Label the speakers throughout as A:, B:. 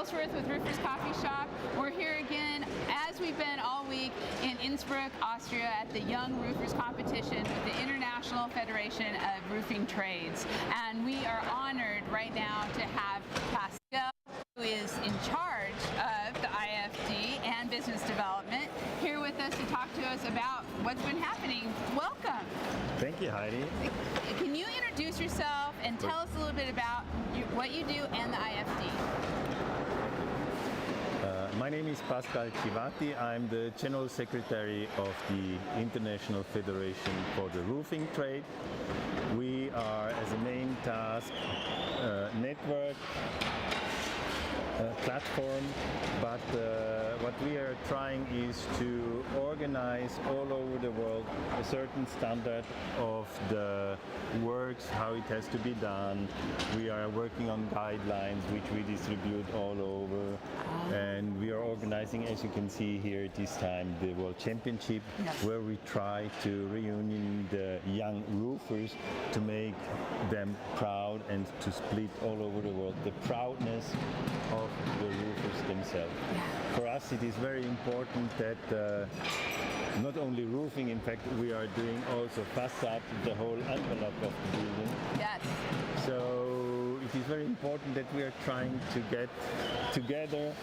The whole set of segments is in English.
A: Ellsworth with Roofers Coffee Shop. We're here again, as we've been all week, in Innsbruck, Austria at the Young Roofers Competition with the International Federation of Roofing Trades. And we are honored right now to have Pascal, who is in charge of the IFD and business development, here with us to talk to us about what's been happening. Welcome.
B: Thank you, Heidi.
A: Can you introduce yourself and tell us a little bit about what you do and the IFD?
B: My name is Pascal Chivati. I'm the General Secretary of the International Federation for the Roofing Trade. We are, as a main task, network, platform, but what we are trying is to organize all over the world a certain standard of the works, how it has to be done. We are working on guidelines which we distribute all over, and we are organizing, as you can see here this time, the World Championship, where we try to reunion the young roofers to make them proud and to split all over the world the proudness of the roofers themselves. For us it is very important that not only roofing, in fact we are doing also facade, the whole envelope of the building.
A: Yes.
B: So it is very important that we are trying to get together,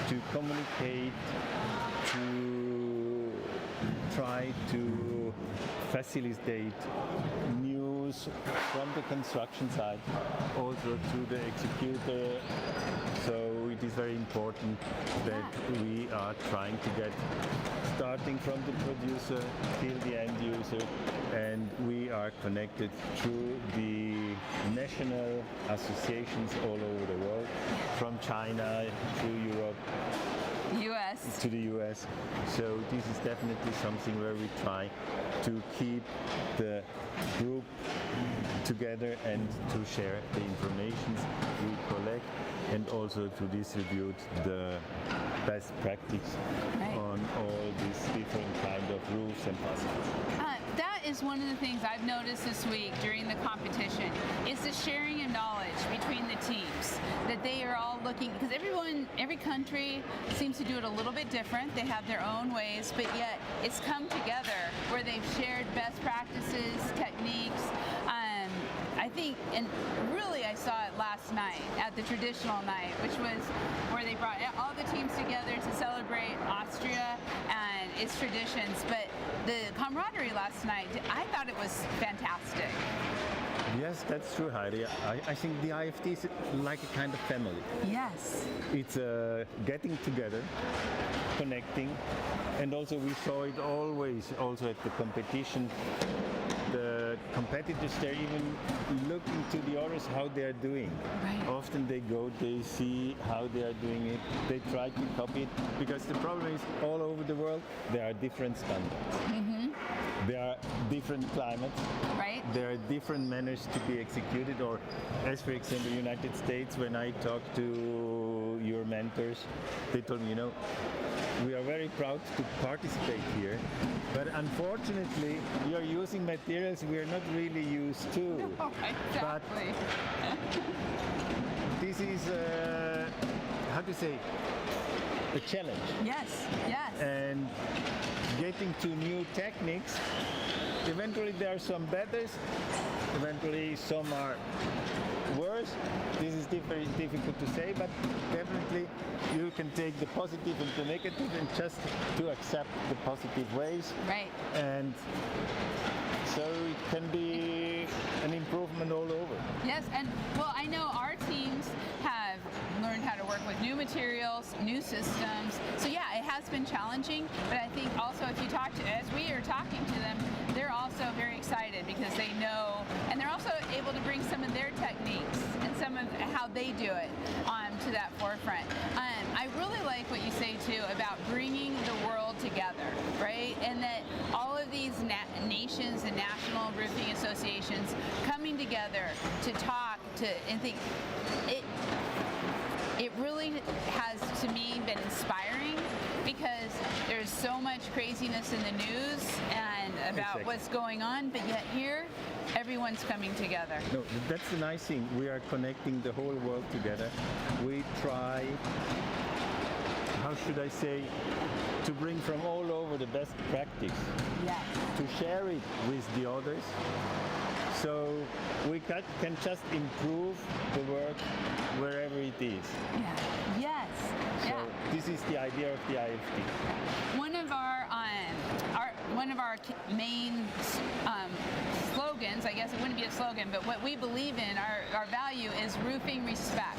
B: to communicate, to try to facilitate news from the construction side also to the executor. So it is very important that we are trying to get starting from the producer till the end user, and we are connected through the national associations all over the world, from China to Europe,
A: US.
B: to the US. So this is definitely something where we try to keep the group together and to share the information we collect, and also to distribute the best practice on all these different kind of roofs and facades.
A: That is one of the things I've noticed this week during the competition, is the sharing of knowledge between the teams. That they are all looking, because every country seems to do it a little bit different. They have their own ways, but yet it's come together where they've shared best practices, techniques. I think, and really I saw it last night at the traditional night, which was where they brought all the teams together to celebrate Austria and its traditions. But the camaraderie last night, I thought it was fantastic.
B: Yes, that's true, Heidi. I think the IFD is like a kind of family.
A: Yes.
B: It's getting together, connecting, and also we saw it always also at the competition. The competitors, they're even looking to the others how they're doing.
A: Right.
B: Often they go, they see how they are doing it, they try to copy it, because the problem is all over the world there are different standards. There are different climates.
A: Right.
B: There are different manners to be executed, or as for example United States, when I talked to your mentors, they told me, you know, we are very proud to participate here, but unfortunately we are using materials we are not really used to.
A: No, exactly.
B: But this is, how to say, a challenge.
A: Yes, yes.
B: And getting to new techniques, eventually there are some better, eventually some are worse. This is very difficult to say, but definitely you can take the positive and the negative and just to accept the positive ways.
A: Right.
B: And so it can be an improvement all over.
A: Yes, and well, I know our teams have learned how to work with new materials, new systems. So yeah, it has been challenging, but I think also if you talk to, as we are talking to them, they're also very excited because they know, and they're also able to bring some of their techniques and some of how they do it to that forefront. I really like what you say too about bringing the world together, right? And that all of these nations and national roofing associations coming together to talk and think. It really has, to me, been inspiring, because there's so much craziness in the news, and about
B: Exactly.
A: what's going on, but yet here, everyone's coming together.
B: No, that's the nice thing. We are connecting the whole world together. We try, how should I say, to bring from all over the best practice,
A: Yes.
B: to share it with the others. So we can just improve the work wherever it is.
A: Yeah. Yes.
B: So
A: Yeah.
B: this is the idea of the IFD.
A: One of our main slogans, I guess it wouldn't be a slogan, but what we believe in, our value is roofing respect.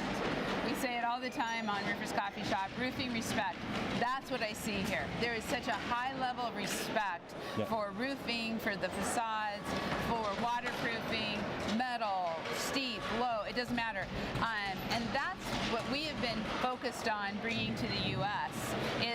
A: We say it all the time on Roofers Coffee Shop, roofing respect. That's what I see here. There is such a high level of respect for roofing, for the facades, for waterproofing, metal, steep, low, it doesn't matter. And that's what we have been focused on bringing to the U.S.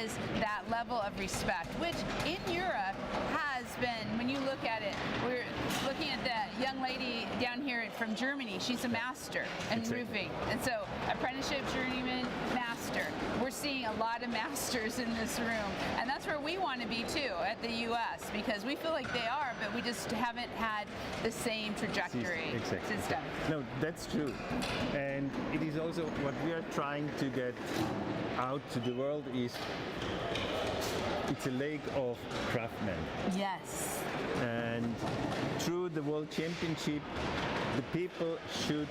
A: is that level of respect, which in Europe has been, when you look at it, we're looking at the young lady down here from Germany. She's a master in roofing. And so apprenticeship, journeyman, master. We're seeing a lot of masters in this room. And that's where we want to be too at the U.S. because we feel like they are, but we just haven't had the same trajectory system.
B: No, that's true. And it is also what we are trying to get out to the world is it's a lake of craftsmen.
A: Yes.
B: And through the World Championship, the people should,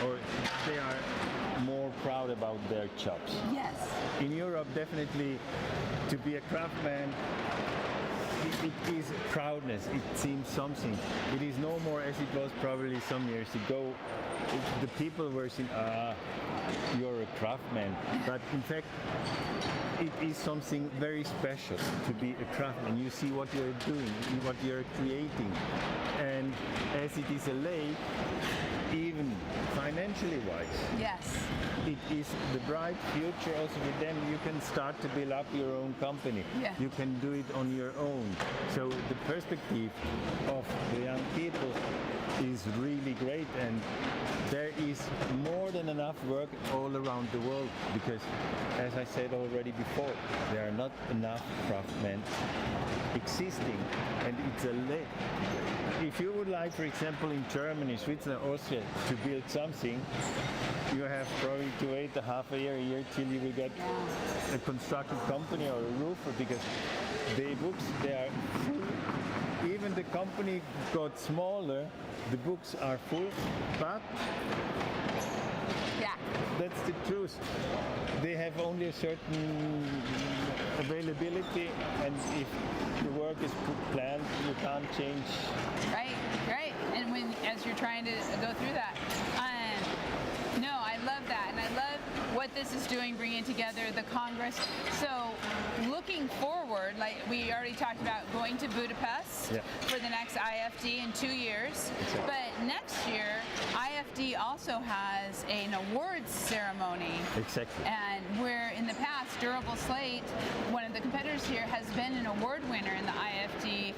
B: or they are more proud about their jobs.
A: Yes.
B: In Europe, definitely, to be a craftsman, it is proudness. It seems something. It is no more as it was probably some years ago. The people were saying, you're a craftsman. But in fact, it is something very special to be a craftsman. You see what you're doing, what you're creating. And as it is a lake, even financially wise,
A: Yes.
B: it is the bright future also with them. You can start to build up your own company.
A: Yeah.
B: You can do it on your own. So the perspective of the young people is really great, and there is more than enough work all around the world because, as I said already before, there are not enough craftsmen existing, and it's a lake. If you would like, for example, in Germany, Switzerland, Austria, to build something, you have probably to wait a half a year till you will get a construction company or a roofer because the books, they are full. Even the company got smaller, the books are full, but that's the truth. They have only a certain availability, and if the work is planned, you can't change.
A: Right, right. And when, as you're trying to go through that, no, I love that, and I love what this is doing, bringing together the Congress. So, looking forward, like we already talked about, going to Budapest for the next IFD in 2 years.
B: Exactly.
A: But next year, IFD also has an awards ceremony.
B: Exactly.
A: And where in the past, Durable Slate, one of the competitors here, has been an award winner in the IFD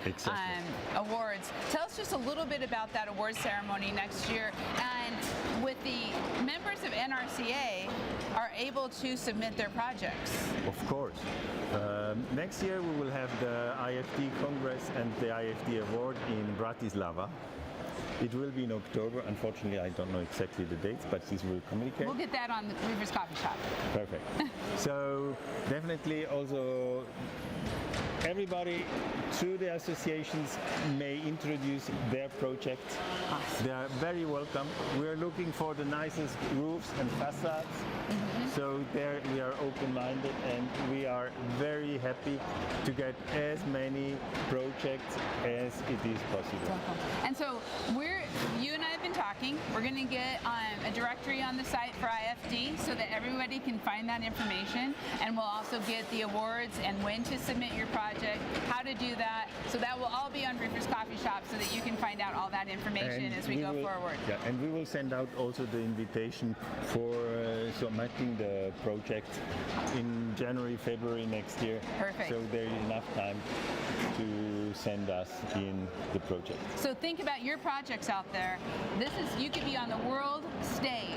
A: awards. Tell us just a little bit about that award ceremony next year, and with the members of NRCA are able to submit their projects.
B: Of course. Next year we will have the IFD Congress and the IFD Award in Bratislava. It will be in October. Unfortunately, I don't know exactly the dates, but this will communicate.
A: We'll get that on the Roofers Coffee Shop.
B: Perfect. So definitely also everybody through the associations may introduce their projects. They are very welcome. We are looking for the nicest roofs and facades. So there we are open-minded, and we are very happy to get as many projects as it is possible.
A: And so you and I have been talking. We're going to get a directory on the site for IFD so that everybody can find that information, and we'll also get the awards and when to submit your project, how to do that. So that will all be on Roofers Coffee Shop so that you can find out all that information
B: And
A: as we go forward.
B: Yeah, and we will send out also the invitation for submitting the project in January, February next year.
A: Perfect.
B: So there is enough time to send us in the project.
A: So think about your projects out there. You could be on the world stage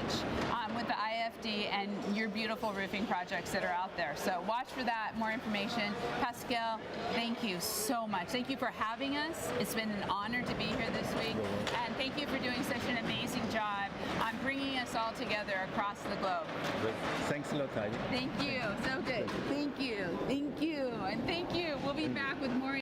A: with the IFD, and your beautiful beautiful roofing projects that are out there. So watch for that, more information. Pascal, thank you so much. Thank you for having us. It's been an honor to be here this week. And thank you for doing such an amazing job on bringing us all together across the globe.
B: Great. Thanks a lot, Heidi.
A: Thank you. So